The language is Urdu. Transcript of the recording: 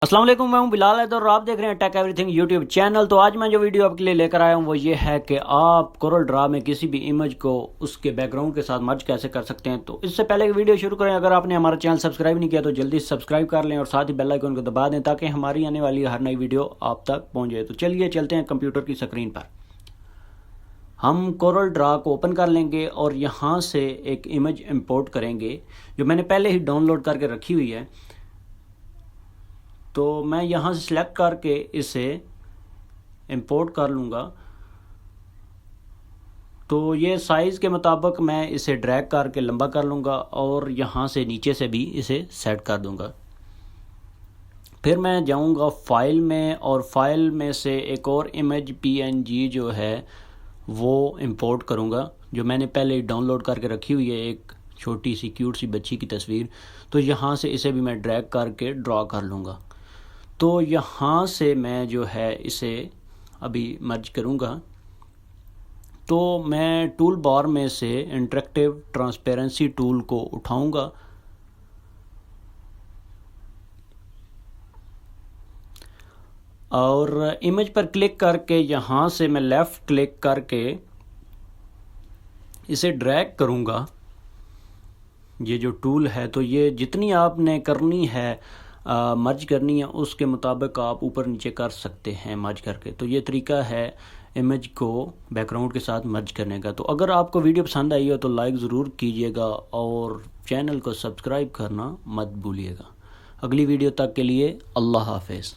السلام علیکم، میں ہوں بلال اور آپ دیکھ رہے ہیں take every thing YouTube channel. تو آج میں جو ویڈیو آپ کے لیے لے کر آیا ہوں وہ یہ ہے کہ آپ کورل ڈرا میں کسی بھی امیج کو اس کے بیک گراؤنڈ کے ساتھ مرج کیسے کر سکتے ہیں۔ تو اس سے پہلے کہ ویڈیو شروع کریں، اگر آپ نے ہمارا چینل سبسکرائب نہیں کیا تو جلدی سبسکرائب کر لیں اور ساتھ ہی بیل آئیکن کو دبا دیں تاکہ ہماری آنے والی ہر نئی ویڈیو آپ تک پہنچ جائے۔ تو چلیے چلتے ہیں کمپیوٹر کی اسکرین پر۔ ہم کورل ڈرا کو اوپن کر لیں گے اور یہاں سے ایک امیج امپورٹ کریں گے جو میں نے پہلے ہی ڈاؤن لوڈ کر کے رکھی ہوئی ہے۔ تو میں یہاں سے سلیکٹ کر کے اسے امپورٹ کر لوں گا۔ تو یہ سائز کے مطابق میں اسے ڈریگ کر کے لمبا کر لوں گا اور یہاں سے نیچے سے بھی اسے سیٹ کر دوں گا۔ پھر میں جاؤں گا فائل میں اور فائل میں سے ایک اور امیج PNG جو ہے وہ امپورٹ کروں گا جو میں نے پہلے ہی ڈاؤن لوڈ کر کے رکھی ہوئی ہے، ایک چھوٹی سی کیوٹ سی بچی کی تصویر۔ تو یہاں سے اسے بھی میں ڈریگ کر کے ڈرا کر لوں گا۔ تو یہاں سے میں جو ہے اسے ابھی مرج کروں گا۔ تو میں ٹول بار میں سے انٹریکٹیو ٹرانسپیرنسی ٹول کو اٹھاؤں گا اور امیج پر کلک کر کے یہاں سے میں لیفٹ کلک کر کے اسے ڈریگ کروں گا۔ یہ جو ٹول ہے تو یہ جتنی آپ نے کرنی ہے مرج کرنی ہے اس کے مطابق آپ اوپر نیچے کر سکتے ہیں مرج کر کے۔ تو یہ طریقہ ہے امیج کو بیک گراؤنڈ کے ساتھ مرج کرنے کا۔ تو اگر آپ کو ویڈیو پسند آئی ہو تو لائک ضرور کیجیے گا اور چینل کو سبسکرائب کرنا مت بھولیے گا۔ اگلی ویڈیو تک کے لیے اللہ حافظ۔